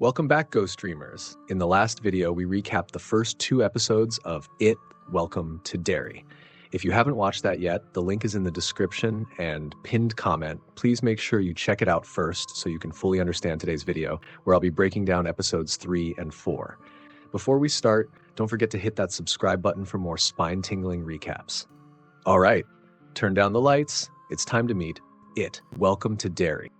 Welcome back, Ghost Dreamers. In the last video, we recapped the first 2 episodes of It, Welcome to Derry. If you haven't watched that yet, the link is in the description and pinned comment. Please make sure you check it out first so you can fully understand today's video, where I'll be breaking down episodes 3 and 4. Before we start, don't forget to hit that subscribe button for more spine-tingling recaps. All right, turn down the lights. It's time to meet It, Welcome to Derry.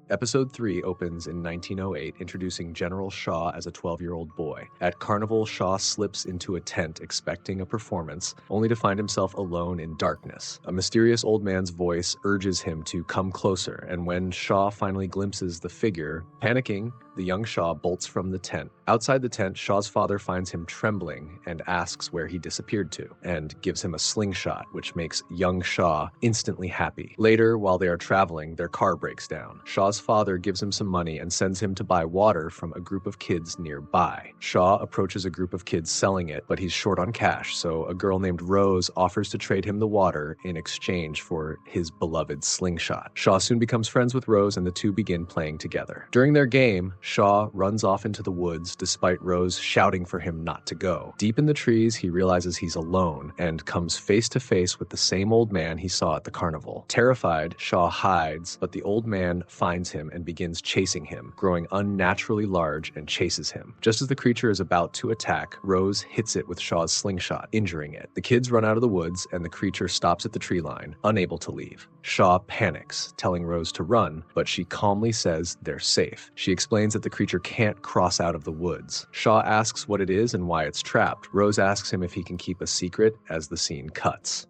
Episode 3 opens in 1908, introducing General Shaw as a 12-year-old boy. At Carnival, Shaw slips into a tent expecting a performance, only to find himself alone in darkness. A mysterious old man's voice urges him to come closer, and when Shaw finally glimpses the figure, panicking, the young Shaw bolts from the tent. Outside the tent, Shaw's father finds him trembling and asks where he disappeared to, and gives him a slingshot, which makes young Shaw instantly happy. Later, while they are traveling, their car breaks down. Shaw's father gives him some money and sends him to buy water from a group of kids nearby. Shaw approaches a group of kids selling it, but he's short on cash, so a girl named Rose offers to trade him the water in exchange for his beloved slingshot. Shaw soon becomes friends with Rose, and the two begin playing together. During their game, Shaw runs off into the woods despite Rose shouting for him not to go. Deep in the trees, he realizes he's alone and comes face to face with the same old man he saw at the carnival. Terrified, Shaw hides, but the old man finds him and begins chasing him, growing unnaturally large and chases him. Just as the creature is about to attack, Rose hits it with Shaw's slingshot, injuring it. The kids run out of the woods and the creature stops at the tree line, unable to leave. Shaw panics, telling Rose to run, but she calmly says they're safe. She explains that the creature can't cross out of the woods. Shaw asks what it is and why it's trapped. Rose asks him if he can keep a secret as the scene cuts.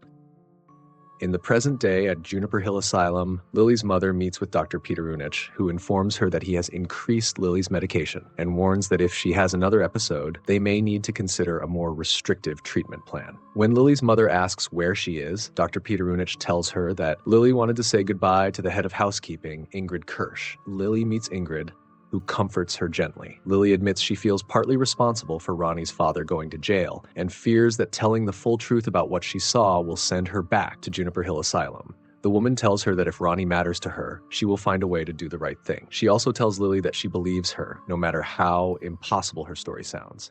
In the present day at Juniper Hill Asylum, Lily's mother meets with Dr. Peterunich, who informs her that he has increased Lily's medication and warns that if she has another episode, they may need to consider a more restrictive treatment plan. When Lily's mother asks where she is, Dr. Peterunich tells her that Lily wanted to say goodbye to the head of housekeeping, Ingrid Kirsch. Lily meets Ingrid, who comforts her gently. Lily admits she feels partly responsible for Ronnie's father going to jail and fears that telling the full truth about what she saw will send her back to Juniper Hill Asylum. The woman tells her that if Ronnie matters to her, she will find a way to do the right thing. She also tells Lily that she believes her, no matter how impossible her story sounds.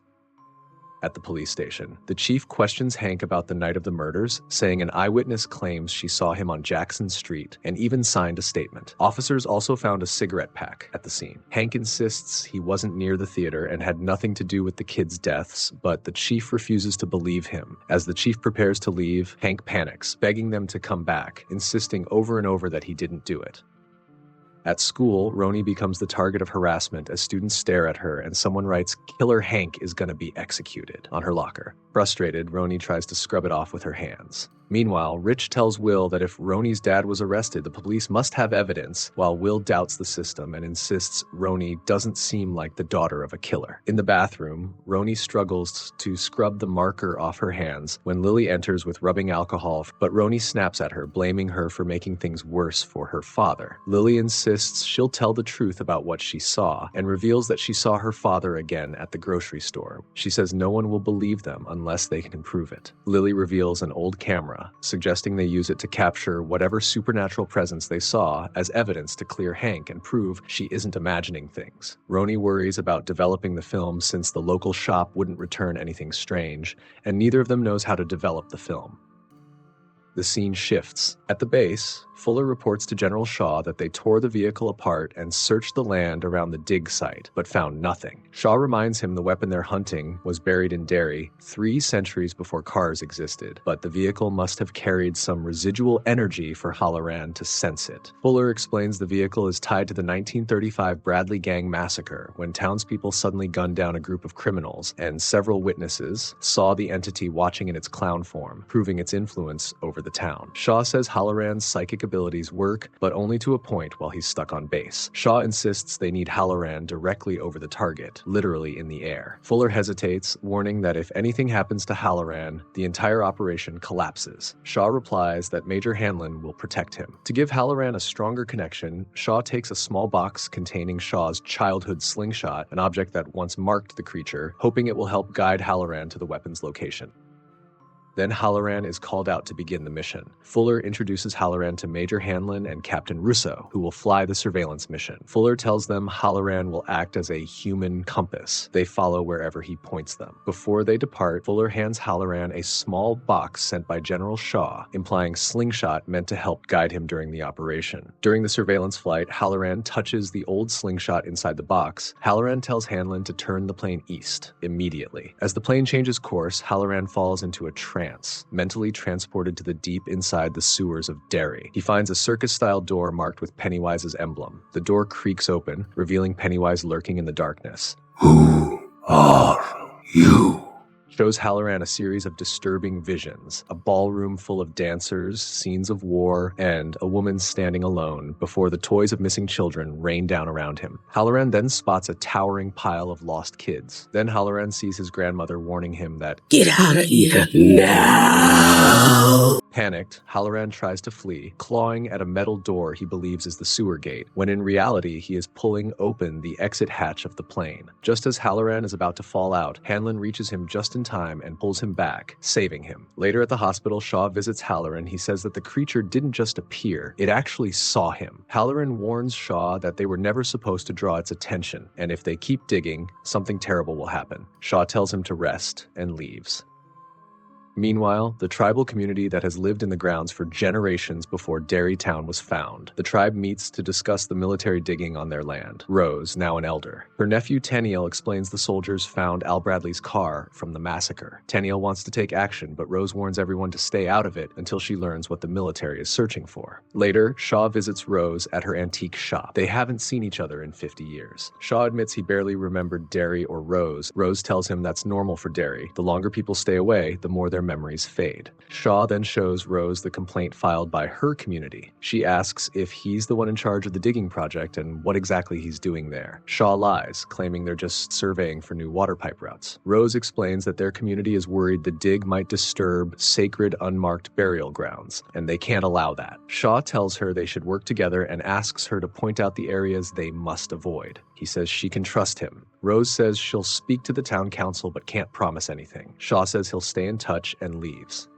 At the police station, the chief questions Hank about the night of the murders, saying an eyewitness claims she saw him on Jackson Street and even signed a statement. Officers also found a cigarette pack at the scene. Hank insists he wasn't near the theater and had nothing to do with the kids' deaths, but the chief refuses to believe him. As the chief prepares to leave, Hank panics, begging them to come back, insisting over and over that he didn't do it. At school, Roni becomes the target of harassment as students stare at her and someone writes, "Killer Hank is gonna be executed," on her locker. Frustrated, Roni tries to scrub it off with her hands. Meanwhile, Rich tells Will that if Roni's dad was arrested, the police must have evidence, while Will doubts the system and insists Roni doesn't seem like the daughter of a killer. In the bathroom, Roni struggles to scrub the marker off her hands when Lily enters with rubbing alcohol, but Roni snaps at her, blaming her for making things worse for her father. Lily insists she'll tell the truth about what she saw and reveals that she saw her father again at the grocery store. She says no one will believe them unless they can prove it. Lily reveals an old camera, suggesting they use it to capture whatever supernatural presence they saw as evidence to clear Hank and prove she isn't imagining things. Roni worries about developing the film since the local shop wouldn't return anything strange, and neither of them knows how to develop the film. The scene shifts. At the base, Fuller reports to General Shaw that they tore the vehicle apart and searched the land around the dig site, but found nothing. Shaw reminds him the weapon they're hunting was buried in Derry 3 centuries before cars existed, but the vehicle must have carried some residual energy for Halloran to sense it. Fuller explains the vehicle is tied to the 1935 Bradley Gang massacre, when townspeople suddenly gunned down a group of criminals, and several witnesses saw the entity watching in its clown form, proving its influence over the town. Shaw says Halloran's psychic abilities work, but only to a point while he's stuck on base. Shaw insists they need Halloran directly over the target, literally in the air. Fuller hesitates, warning that if anything happens to Halloran, the entire operation collapses. Shaw replies that Major Hanlon will protect him. To give Halloran a stronger connection, Shaw takes a small box containing Shaw's childhood slingshot, an object that once marked the creature, hoping it will help guide Halloran to the weapon's location. Then Halloran is called out to begin the mission. Fuller introduces Halloran to Major Hanlon and Captain Russo, who will fly the surveillance mission. Fuller tells them Halloran will act as a human compass. They follow wherever he points them. Before they depart, Fuller hands Halloran a small box sent by General Shaw, implying slingshot meant to help guide him during the operation. During the surveillance flight, Halloran touches the old slingshot inside the box. Halloran tells Hanlon to turn the plane east immediately. As the plane changes course, Halloran falls into a trance, mentally transported to the deep inside the sewers of Derry. He finds a circus-style door marked with Pennywise's emblem. The door creaks open, revealing Pennywise lurking in the darkness. Who are you? Shows Halloran a series of disturbing visions, a ballroom full of dancers, scenes of war, and a woman standing alone before the toys of missing children rain down around him. Halloran then spots a towering pile of lost kids. Then Halloran sees his grandmother warning him that, "Get out of here now!" Panicked, Halloran tries to flee, clawing at a metal door he believes is the sewer gate, when in reality he is pulling open the exit hatch of the plane. Just as Halloran is about to fall out, Hanlon reaches him just in time and pulls him back, saving him. Later at the hospital, Shaw visits Halloran. He says that the creature didn't just appear, it actually saw him. Halloran warns Shaw that they were never supposed to draw its attention, and if they keep digging, something terrible will happen. Shaw tells him to rest and leaves. Meanwhile, the tribal community that has lived in the grounds for generations before Derry town was found. The tribe meets to discuss the military digging on their land. Rose, now an elder. Her nephew Tenniel explains the soldiers found Al Bradley's car from the massacre. Tenniel wants to take action, but Rose warns everyone to stay out of it until she learns what the military is searching for. Later, Shaw visits Rose at her antique shop. They haven't seen each other in 50 years. Shaw admits he barely remembered Derry or Rose. Rose tells him that's normal for Derry. The longer people stay away, the more their memories fade. Shaw then shows Rose the complaint filed by her community. She asks if he's the one in charge of the digging project and what exactly he's doing there. Shaw lies, claiming they're just surveying for new water pipe routes. Rose explains that their community is worried the dig might disturb sacred unmarked burial grounds, and they can't allow that. Shaw tells her they should work together and asks her to point out the areas they must avoid. He says she can trust him. Rose says she'll speak to the town council but can't promise anything. Shaw says he'll stay in touch and leaves.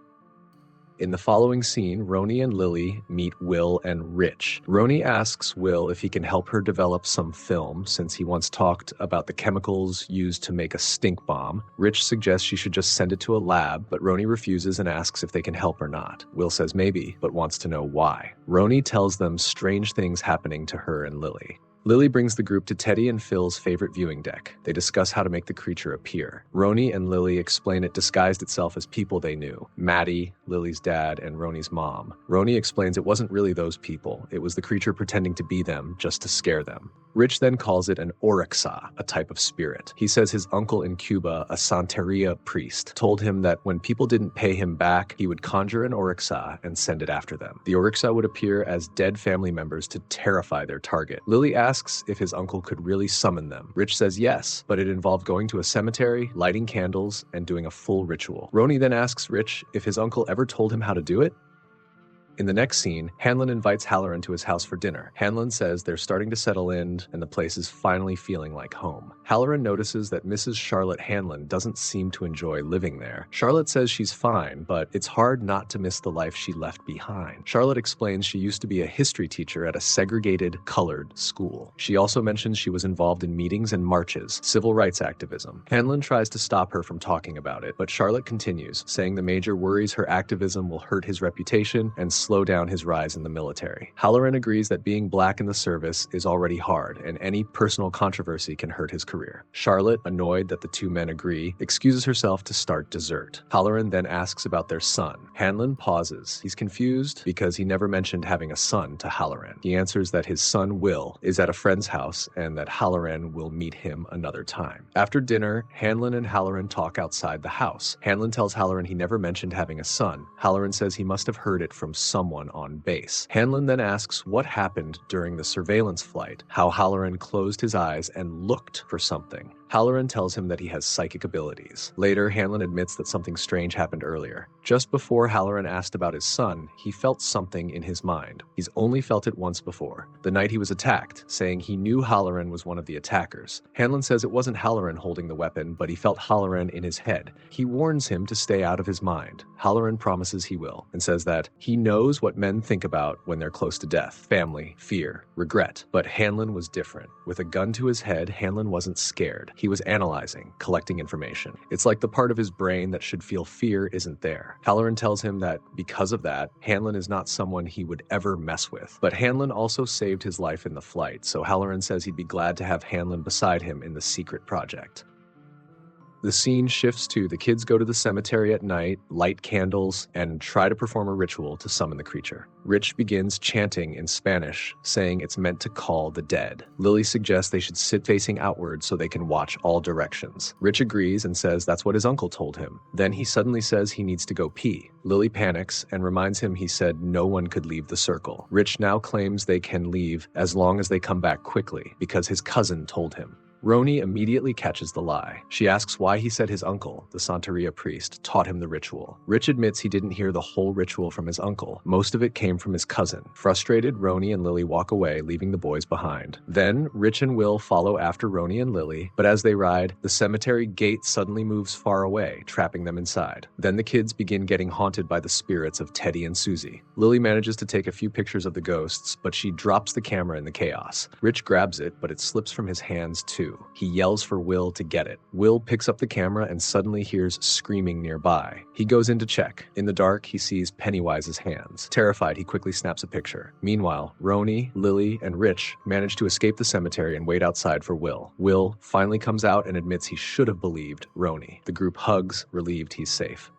In the following scene, Roni and Lily meet Will and Rich. Roni asks Will if he can help her develop some film, since he once talked about the chemicals used to make a stink bomb. Rich suggests she should just send it to a lab, but Roni refuses and asks if they can help or not. Will says maybe, but wants to know why. Roni tells them strange things happening to her and Lily. Lily brings the group to Teddy and Phil's favorite viewing deck. They discuss how to make the creature appear. Roni and Lily explain it disguised itself as people they knew. Maddie, Lily's dad, and Roni's mom. Roni explains it wasn't really those people. It was the creature pretending to be them just to scare them. Rich then calls it an Oryxa, a type of spirit. He says his uncle in Cuba, a Santeria priest, told him that when people didn't pay him back, he would conjure an Oryxa and send it after them. The Oryxa would appear as dead family members to terrify their target. Lily asks if his uncle could really summon them. Rich says yes, but it involved going to a cemetery, lighting candles, and doing a full ritual. Roni then asks Rich if his uncle ever told him how to do it. In the next scene, Hanlon invites Halloran to his house for dinner. Hanlon says they're starting to settle in and the place is finally feeling like home. Halloran notices that Mrs. Charlotte Hanlon doesn't seem to enjoy living there. Charlotte says she's fine, but it's hard not to miss the life she left behind. Charlotte explains she used to be a history teacher at a segregated, colored school. She also mentions she was involved in meetings and marches, civil rights activism. Hanlon tries to stop her from talking about it, but Charlotte continues, saying the major worries her activism will hurt his reputation and slow down his rise in the military. Halloran agrees that being black in the service is already hard, and any personal controversy can hurt his career. Charlotte, annoyed that the two men agree, excuses herself to start dessert. Halloran then asks about their son. Hanlon pauses. He's confused because he never mentioned having a son to Halloran. He answers that his son, Will, is at a friend's house and that Halloran will meet him another time. After dinner, Hanlon and Halloran talk outside the house. Hanlon tells Halloran he never mentioned having a son. Halloran says he must have heard it from someone someone on base. Hanlon then asks what happened during the surveillance flight, how Halloran closed his eyes and looked for something. Halloran tells him that he has psychic abilities. Later, Hanlon admits that something strange happened earlier. Just before Halloran asked about his son, he felt something in his mind. He's only felt it once before, the night he was attacked, saying he knew Halloran was one of the attackers. Hanlon says it wasn't Halloran holding the weapon, but he felt Halloran in his head. He warns him to stay out of his mind. Halloran promises he will, and says that he knows what men think about when they're close to death: family, fear, regret. But Hanlon was different. With a gun to his head, Hanlon wasn't scared. He was analyzing, collecting information. It's like the part of his brain that should feel fear isn't there. Halloran tells him that because of that, Hanlon is not someone he would ever mess with. But Hanlon also saved his life in the flight, so Halloran says he'd be glad to have Hanlon beside him in the secret project. The scene shifts to the kids go to the cemetery at night, light candles, and try to perform a ritual to summon the creature. Rich begins chanting in Spanish, saying it's meant to call the dead. Lily suggests they should sit facing outward so they can watch all directions. Rich agrees and says that's what his uncle told him. Then he suddenly says he needs to go pee. Lily panics and reminds him he said no one could leave the circle. Rich now claims they can leave as long as they come back quickly, because his cousin told him. Roni immediately catches the lie. She asks why he said his uncle, the Santeria priest, taught him the ritual. Rich admits he didn't hear the whole ritual from his uncle. Most of it came from his cousin. Frustrated, Roni and Lily walk away, leaving the boys behind. Then, Rich and Will follow after Roni and Lily, but as they ride, the cemetery gate suddenly moves far away, trapping them inside. Then the kids begin getting haunted by the spirits of Teddy and Susie. Lily manages to take a few pictures of the ghosts, but she drops the camera in the chaos. Rich grabs it, but it slips from his hands too. He yells for Will to get it. Will picks up the camera and suddenly hears screaming nearby. He goes in to check. In the dark, he sees Pennywise's hands. Terrified, he quickly snaps a picture. Meanwhile, Roni, Lily, and Rich manage to escape the cemetery and wait outside for Will. Will finally comes out and admits he should have believed Roni. The group hugs, relieved he's safe.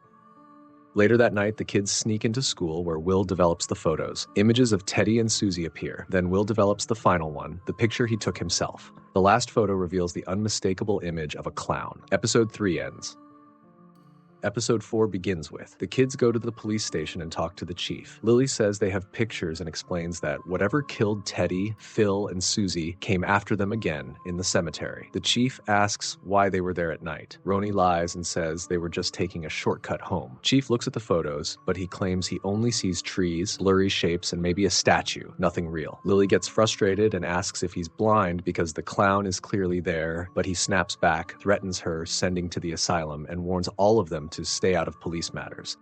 Later that night, the kids sneak into school where Will develops the photos. Images of Teddy and Susie appear. Then Will develops the final one, the picture he took himself. The last photo reveals the unmistakable image of a clown. Episode 3 ends. Episode 4 begins with, the kids go to the police station and talk to the chief. Lily says they have pictures and explains that whatever killed Teddy, Phil, and Susie came after them again in the cemetery. The chief asks why they were there at night. Roni lies and says they were just taking a shortcut home. Chief looks at the photos, but he claims he only sees trees, blurry shapes, and maybe a statue, nothing real. Lily gets frustrated and asks if he's blind because the clown is clearly there, but he snaps back, threatens her, sending to the asylum, and warns all of them to stay out of police matters.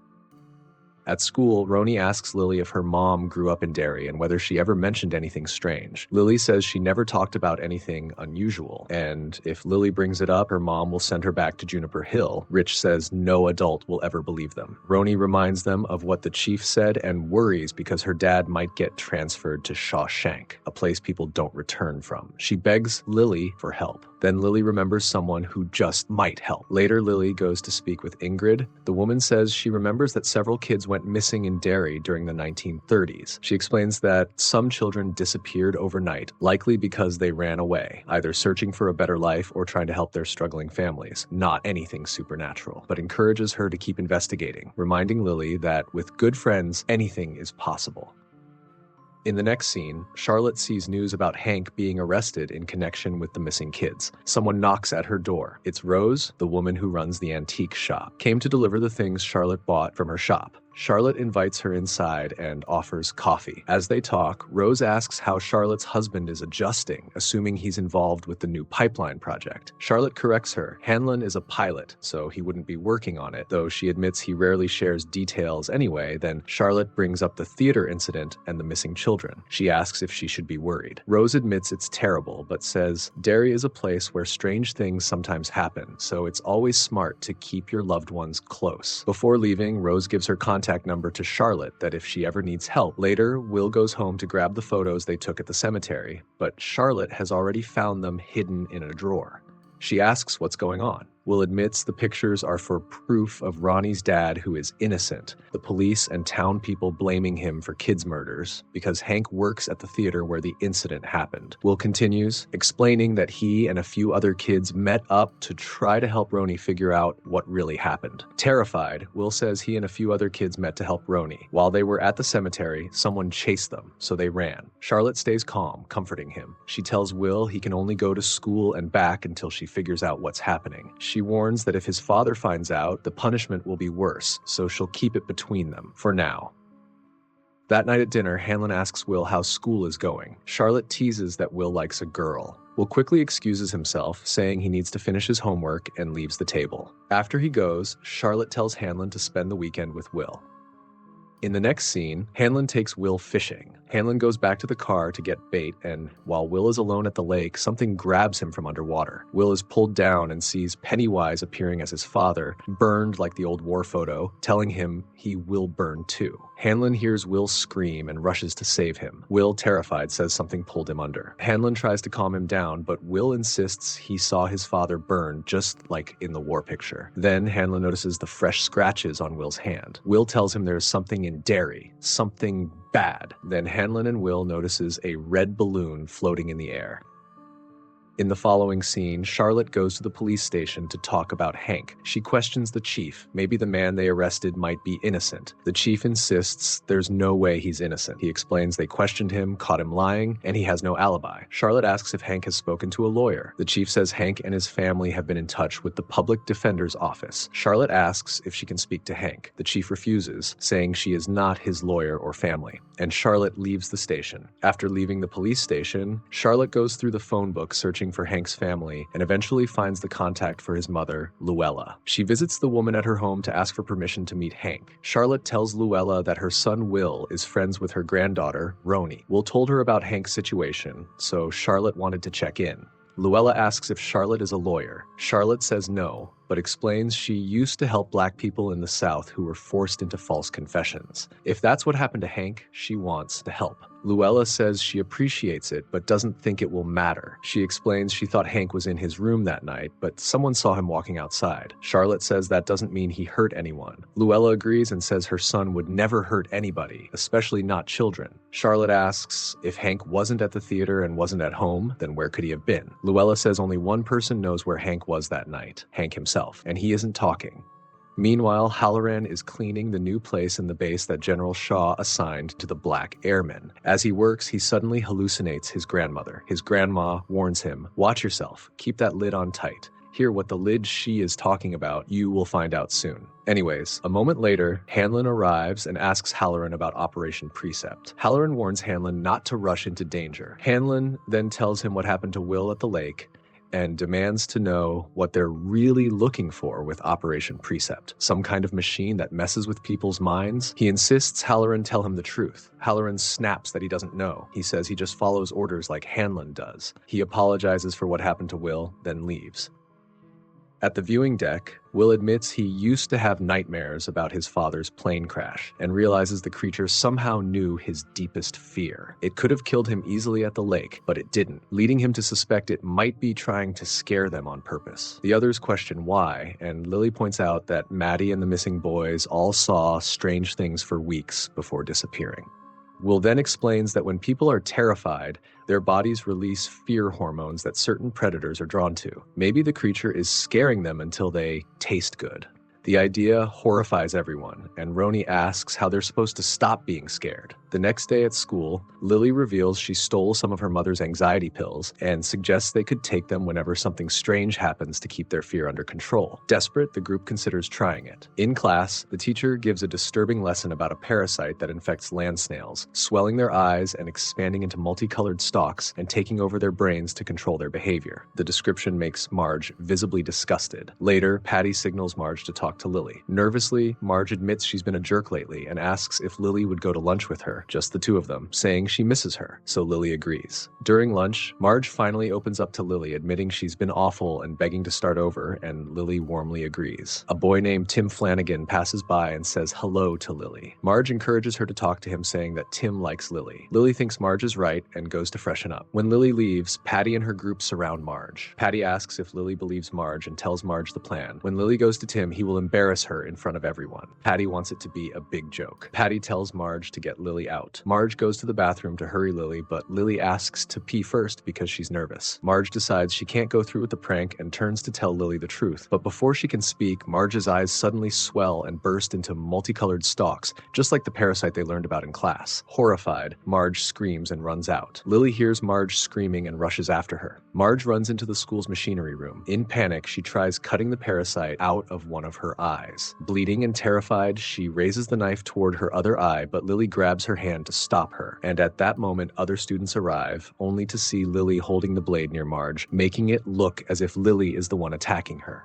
At school, Roni asks Lily if her mom grew up in Derry and whether she ever mentioned anything strange. Lily says she never talked about anything unusual, and if Lily brings it up, her mom will send her back to Juniper Hill. Rich says no adult will ever believe them. Roni reminds them of what the chief said and worries because her dad might get transferred to Shawshank, a place people don't return from. She begs Lily for help. Then Lily remembers someone who just might help. Later, Lily goes to speak with Ingrid. The woman says she remembers that several kids went missing in Derry during the 1930s. She explains that some children disappeared overnight, likely because they ran away, either searching for a better life or trying to help their struggling families. Not anything supernatural, but encourages her to keep investigating, reminding Lily that with good friends, anything is possible. In the next scene, Charlotte sees news about Hank being arrested in connection with the missing kids. Someone knocks at her door. It's Rose, the woman who runs the antique shop, came to deliver the things Charlotte bought from her shop. Charlotte invites her inside and offers coffee. As they talk, Rose asks how Charlotte's husband is adjusting, assuming he's involved with the new pipeline project. Charlotte corrects her. Hanlon is a pilot, so he wouldn't be working on it, though she admits he rarely shares details anyway. Then Charlotte brings up the theater incident and the missing children. She asks if she should be worried. Rose admits it's terrible, but says Derry is a place where strange things sometimes happen, so it's always smart to keep your loved ones close. Before leaving, Rose gives her contact number to Charlotte that if she ever needs help. Later, Will goes home to grab the photos they took at the cemetery, but Charlotte has already found them hidden in a drawer. She asks what's going on. Will admits the pictures are for proof of Ronnie's dad, who is innocent. The police and town people blaming him for kids' murders because Hank works at the theater where the incident happened. Will continues, explaining that he and a few other kids met up to try to help Ronnie figure out what really happened. Terrified, Will says he and a few other kids met to help Ronnie. While they were at the cemetery, someone chased them, so they ran. Charlotte stays calm, comforting him. She tells Will he can only go to school and back until she figures out what's happening. She warns that if his father finds out, the punishment will be worse, so she'll keep it between them, for now. That night at dinner, Hanlon asks Will how school is going. Charlotte teases that Will likes a girl. Will quickly excuses himself, saying he needs to finish his homework, and leaves the table. After he goes, Charlotte tells Hanlon to spend the weekend with Will. In the next scene, Hanlon takes Will fishing. Hanlon goes back to the car to get bait, and while Will is alone at the lake, something grabs him from underwater. Will is pulled down and sees Pennywise appearing as his father, burned like the old war photo, telling him he will burn too. Hanlon hears Will scream and rushes to save him. Will, terrified, says something pulled him under. Hanlon tries to calm him down, but Will insists he saw his father burn just like in the war picture. Then Hanlon notices the fresh scratches on Will's hand. Will tells him there is something in Derry, something bad. Then Hanlon and Will notices a red balloon floating in the air. In the following scene, Charlotte goes to the police station to talk about Hank. She questions the chief. Maybe the man they arrested might be innocent. The chief insists there's no way he's innocent. He explains they questioned him, caught him lying, and he has no alibi. Charlotte asks if Hank has spoken to a lawyer. The chief says Hank and his family have been in touch with the public defender's office. Charlotte asks if she can speak to Hank. The chief refuses, saying she is not his lawyer or family, and Charlotte leaves the station. After leaving the police station, Charlotte goes through the phone book searching for Hank's family and eventually finds the contact for his mother, Luella. She visits the woman at her home to ask for permission to meet Hank. Charlotte tells Luella that her son Will is friends with her granddaughter, Ronnie. Will told her about Hank's situation, so Charlotte wanted to check in. Luella asks if Charlotte is a lawyer. Charlotte says no, but explains she used to help black people in the South who were forced into false confessions. If that's what happened to Hank, she wants to help. Luella says she appreciates it, but doesn't think it will matter. She explains she thought Hank was in his room that night, but someone saw him walking outside. Charlotte says that doesn't mean he hurt anyone. Luella agrees and says her son would never hurt anybody, especially not children. Charlotte asks if Hank wasn't at the theater and wasn't at home, then where could he have been? Luella says only one person knows where Hank was that night, Hank himself, and he isn't talking. Meanwhile, Halloran is cleaning the new place in the base that General Shaw assigned to the Black Airmen. As he works, he suddenly hallucinates his grandmother. His grandma warns him, "Watch yourself, keep that lid on tight. Hear what the lid she is talking about, you will find out soon." Anyways, a moment later, Hanlon arrives and asks Halloran about Operation Precept. Halloran warns Hanlon not to rush into danger. Hanlon then tells him what happened to Will at the lake and demands to know what they're really looking for with Operation Precept, some kind of machine that messes with people's minds. He insists Halloran tell him the truth. Halloran snaps that he doesn't know. He says he just follows orders like Hanlon does. He apologizes for what happened to Will, then leaves. At the viewing deck, Will admits he used to have nightmares about his father's plane crash and realizes the creature somehow knew his deepest fear. It could have killed him easily at the lake, but it didn't, leading him to suspect it might be trying to scare them on purpose. The others question why, and Lily points out that Maddie and the missing boys all saw strange things for weeks before disappearing. Will then explains that when people are terrified, their bodies release fear hormones that certain predators are drawn to. Maybe the creature is scaring them until they taste good. The idea horrifies everyone, and Roni asks how they're supposed to stop being scared. The next day at school, Lily reveals she stole some of her mother's anxiety pills and suggests they could take them whenever something strange happens to keep their fear under control. Desperate, the group considers trying it. In class, the teacher gives a disturbing lesson about a parasite that infects land snails, swelling their eyes and expanding into multicolored stalks and taking over their brains to control their behavior. The description makes Marge visibly disgusted. Later, Patty signals Marge to talk to Lily. Nervously, Marge admits she's been a jerk lately and asks if Lily would go to lunch with her. just the two of them, saying she misses her, so Lily agrees. During lunch, Marge finally opens up to Lily, admitting she's been awful and begging to start over, and Lily warmly agrees. A boy named Tim Flanagan passes by and says hello to Lily. Marge encourages her to talk to him, saying that Tim likes Lily. Lily thinks Marge is right and goes to freshen up. When Lily leaves, Patty and her group surround Marge. Patty asks if Lily believes Marge and tells Marge the plan. When Lily goes to Tim, he will embarrass her in front of everyone. Patty wants it to be a big joke. Patty tells Marge to get Lily out. Marge goes to the bathroom to hurry Lily, but Lily asks to pee first because she's nervous. Marge decides she can't go through with the prank and turns to tell Lily the truth. But before she can speak, Marge's eyes suddenly swell and burst into multicolored stalks, just like the parasite they learned about in class. Horrified, Marge screams and runs out. Lily hears Marge screaming and rushes after her. Marge runs into the school's machinery room. In panic, she tries cutting the parasite out of one of her eyes. Bleeding and terrified, she raises the knife toward her other eye, but Lily grabs her hand to stop her. And at that moment, other students arrive, only to see Lily holding the blade near Marge, making it look as if Lily is the one attacking her.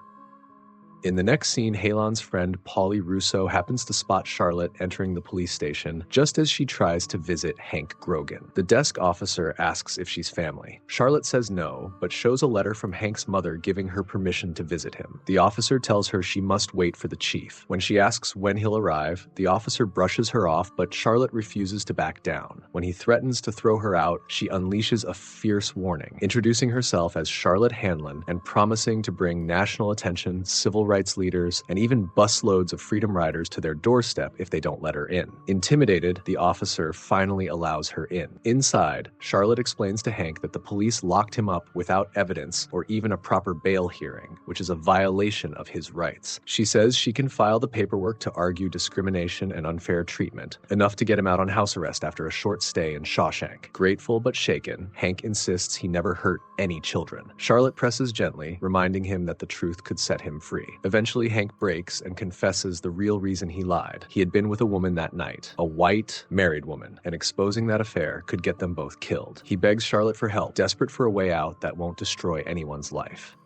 In the next scene, Halon's friend Polly Russo happens to spot Charlotte entering the police station just as she tries to visit Hank Grogan. The desk officer asks if she's family. Charlotte says no, but shows a letter from Hank's mother giving her permission to visit him. The officer tells her she must wait for the chief. When she asks when he'll arrive, the officer brushes her off, but Charlotte refuses to back down. When he threatens to throw her out, she unleashes a fierce warning, introducing herself as Charlotte Hanlon and promising to bring national attention, civil rights leaders, and even busloads of freedom riders to their doorstep if they don't let her in. Intimidated, the officer finally allows her in. Inside, Charlotte explains to Hank that the police locked him up without evidence or even a proper bail hearing, which is a violation of his rights. She says she can file the paperwork to argue discrimination and unfair treatment, enough to get him out on house arrest after a short stay in Shawshank. Grateful but shaken, Hank insists he never hurt any children. Charlotte presses gently, reminding him that the truth could set him free. Eventually, Hank breaks and confesses the real reason he lied. He had been with a woman that night, a white, married woman, and exposing that affair could get them both killed. He begs Charlotte for help, desperate for a way out that won't destroy anyone's life.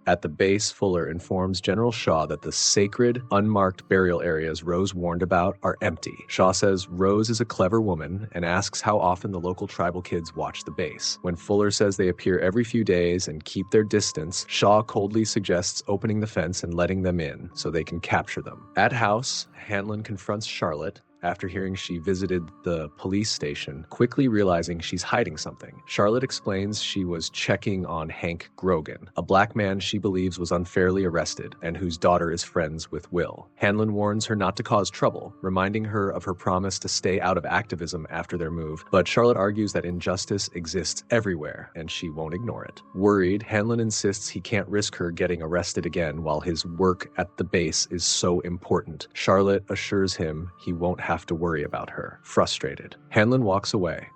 At the base, Fuller informs General Shaw that the sacred, unmarked burial areas Rose warned about are empty. Shaw says Rose is a clever woman and asks how often the local tribal kids watch the base. When Fuller says they appear every few days and keep their distance, Shaw coldly suggests opening the fence and letting them in so they can capture them. At house, Hanlon confronts Charlotte after hearing she visited the police station, quickly realizing she's hiding something. Charlotte explains she was checking on Hank Grogan, a black man she believes was unfairly arrested and whose daughter is friends with Will. Hanlon warns her not to cause trouble, reminding her of her promise to stay out of activism after their move, but Charlotte argues that injustice exists everywhere and she won't ignore it. Worried, Hanlon insists he can't risk her getting arrested again while his work at the base is so important. Charlotte assures him he won't have to worry about her. Frustrated, Hanlon walks away.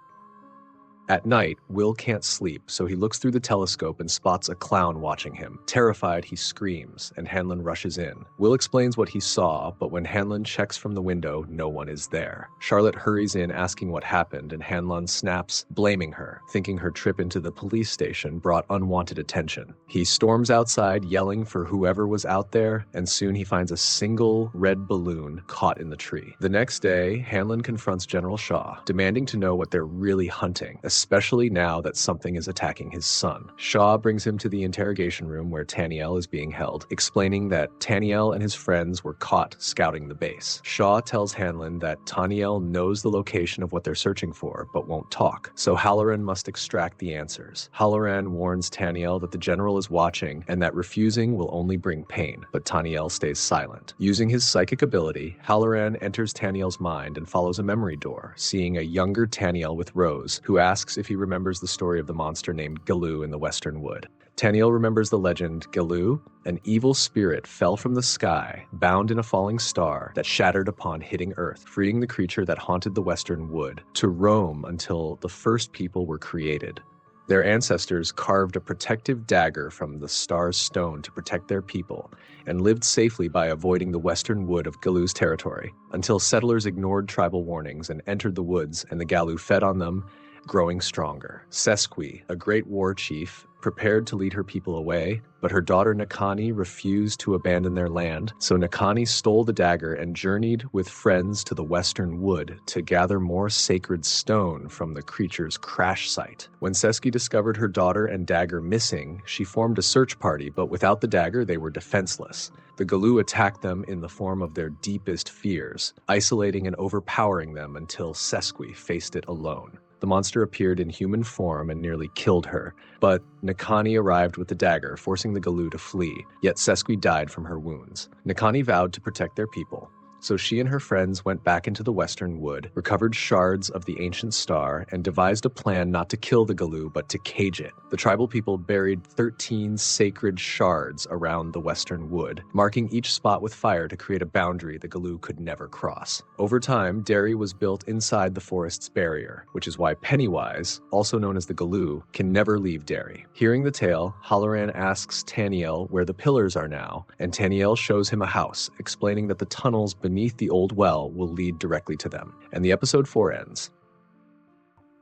At night, Will can't sleep, so he looks through the telescope and spots a clown watching him. Terrified, he screams, and Hanlon rushes in. Will explains what he saw, but when Hanlon checks from the window, no one is there. Charlotte hurries in asking what happened, and Hanlon snaps, blaming her, thinking her trip into the police station brought unwanted attention. He storms outside, yelling for whoever was out there, and soon he finds a single red balloon caught in the tree. The next day, Hanlon confronts General Shaw, demanding to know what they're really hunting, especially now that something is attacking his son. Shaw brings him to the interrogation room where Taniel is being held, explaining that Taniel and his friends were caught scouting the base. Shaw tells Hanlon that Taniel knows the location of what they're searching for, but won't talk, so Halloran must extract the answers. Halloran warns Taniel that the general is watching and that refusing will only bring pain, but Taniel stays silent. Using his psychic ability, Halloran enters Taniel's mind and follows a memory door, seeing a younger Taniel with Rose, who asks if he remembers the story of the monster named Galoo in the Western Wood. Taniel remembers the legend. Galoo, an evil spirit, fell from the sky, bound in a falling star that shattered upon hitting Earth, freeing the creature that haunted the Western Wood to roam until the first people were created. Their ancestors carved a protective dagger from the star's stone to protect their people, and lived safely by avoiding the Western Wood of Galoo's territory, until settlers ignored tribal warnings and entered the woods, and the Galoo fed on them, growing stronger. Sesqui, a great war chief, prepared to lead her people away, but her daughter Nakani refused to abandon their land, so Nakani stole the dagger and journeyed with friends to the Western Wood to gather more sacred stone from the creature's crash site. When Seski discovered her daughter and dagger missing, she formed a search party, but without the dagger, they were defenseless. The Galoo attacked them in the form of their deepest fears, isolating and overpowering them until Sesqui faced it alone. The monster appeared in human form and nearly killed her, but Nakani arrived with the dagger, forcing the Galoo to flee, yet Sesqui died from her wounds. Nakani vowed to protect their people, so she and her friends went back into the Western Wood, recovered shards of the ancient star, and devised a plan not to kill the Galoo but to cage it. The tribal people buried 13 sacred shards around the Western Wood, marking each spot with fire to create a boundary the Galoo could never cross. Over time, Derry was built inside the forest's barrier, which is why Pennywise, also known as the Galoo, can never leave Derry. Hearing the tale, Halloran asks Taniel where the pillars are now, and Taniel shows him a house, explaining that the tunnels beneath the old well will lead directly to them. And the episode 4 ends.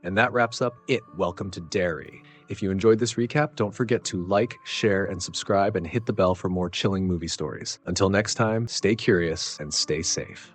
And that wraps up It, Welcome to Derry. If you enjoyed this recap, don't forget to like, share, and subscribe, and hit the bell for more chilling movie stories. Until next time, stay curious and stay safe.